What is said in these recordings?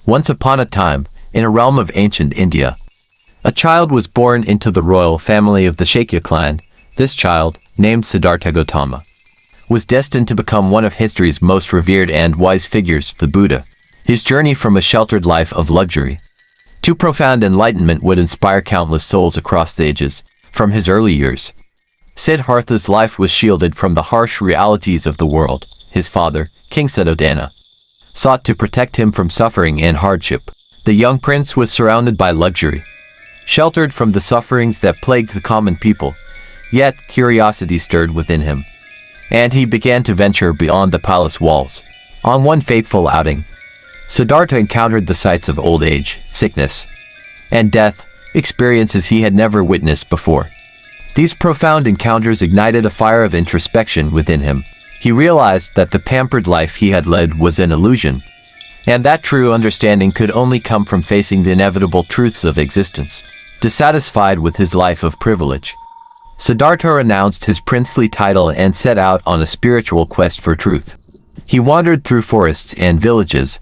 Once upon a time, in a realm of ancient India, a child was born into the royal family of the Shakya clan. This child, named Siddhartha Gautama, was destined to become one of history's most revered and wise figures, the Buddha. His journey from a sheltered life of luxury to profound enlightenment would inspire countless souls across the ages. From his early years, Siddhartha's life was shielded from the harsh realities of the world. His father, King Suddhodana, sought to protect him from suffering and hardship. The young prince was surrounded by luxury, sheltered from the sufferings that plagued the common people. Yet curiosity stirred within him, and he began to venture beyond the palace walls. On one fateful outing, Siddhartha encountered the sights of old age, sickness, and death, experiences he had never witnessed before. These profound encounters ignited a fire of introspection within him. He realized that the pampered life he had led was an illusion, and that true understanding could only come from facing the inevitable truths of existence. Dissatisfied with his life of privilege, Siddhartha renounced his princely title and set out on a spiritual quest for truth. He wandered through forests and villages,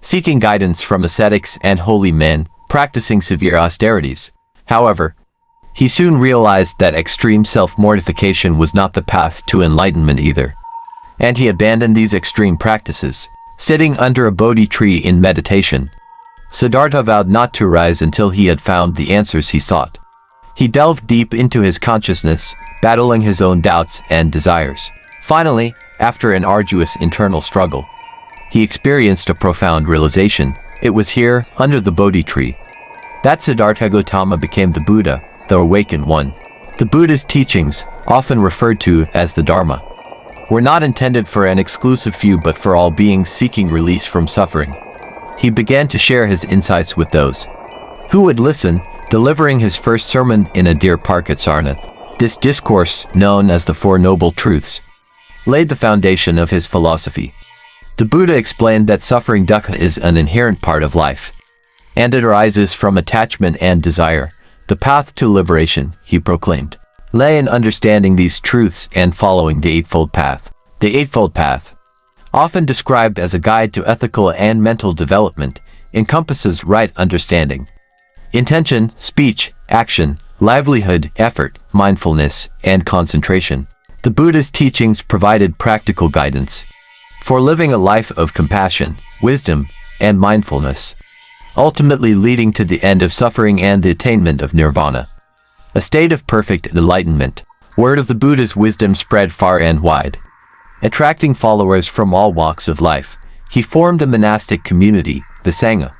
seeking guidance from ascetics and holy men, practicing severe austerities. However, he soon realized that extreme self-mortification was not the path to enlightenment either, and he abandoned these extreme practices. Sitting under a Bodhi tree in meditation, Siddhartha vowed not to rise until he had found the answers he sought. He delved deep into his consciousness, battling his own doubts and desires. Finally, after an arduous internal struggle, he experienced a profound realization. It was here, under the Bodhi tree, that Siddhartha Gautama became the Buddha, the awakened one. The Buddha's teachings, often referred to as the Dharma, were not intended for an exclusive few but for all beings seeking release from suffering. He began to share his insights with those who would listen, delivering his first sermon in a deer park at Sarnath. This discourse, known as the Four Noble Truths, laid the foundation of his philosophy. The Buddha explained that suffering dukkha is an inherent part of life, and it arises from attachment and desire. The path to liberation, he proclaimed, lay in understanding these truths and following the Eightfold Path. The Eightfold Path, often described as a guide to ethical and mental development, encompasses right understanding, intention, speech, action, livelihood, effort, mindfulness, and concentration. The Buddha's teachings provided practical guidance for living a life of compassion, wisdom, and mindfulness, ultimately leading to the end of suffering and the attainment of nirvana, a state of perfect enlightenment. Word of the Buddha's wisdom spread far and wide, attracting followers from all walks of life. He formed a monastic community, the Sangha,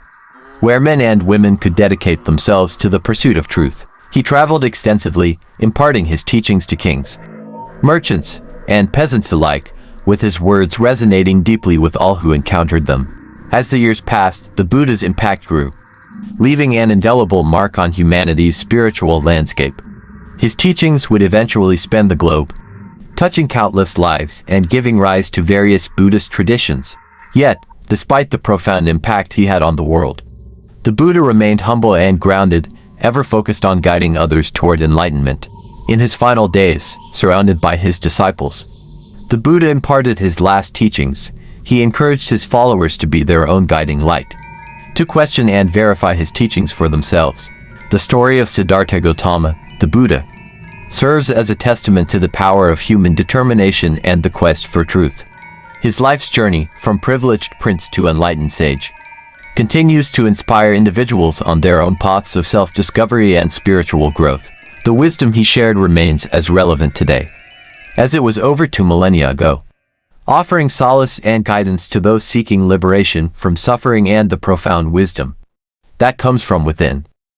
where men and women could dedicate themselves to the pursuit of truth. He traveled extensively, imparting his teachings to kings, merchants, and peasants alike, with his words resonating deeply with all who encountered them. As the years passed, the Buddha's impact grew, leaving an indelible mark on humanity's spiritual landscape. His teachings would eventually span the globe, touching countless lives and giving rise to various Buddhist traditions. Yet, despite the profound impact he had on the world, the Buddha remained humble and grounded, ever focused on guiding others toward enlightenment. In his final days, surrounded by his disciples, the Buddha imparted his last teachings. He encouraged his followers to be their own guiding light, to question and verify his teachings for themselves. The story of Siddhartha Gautama, the Buddha, serves as a testament to the power of human determination and the quest for truth. His life's journey, from privileged prince to enlightened sage, continues to inspire individuals on their own paths of self-discovery and spiritual growth. The wisdom he shared remains as relevant today as it was over 2 millennia ago, offering solace and guidance to those seeking liberation from suffering and the profound wisdom that comes from within.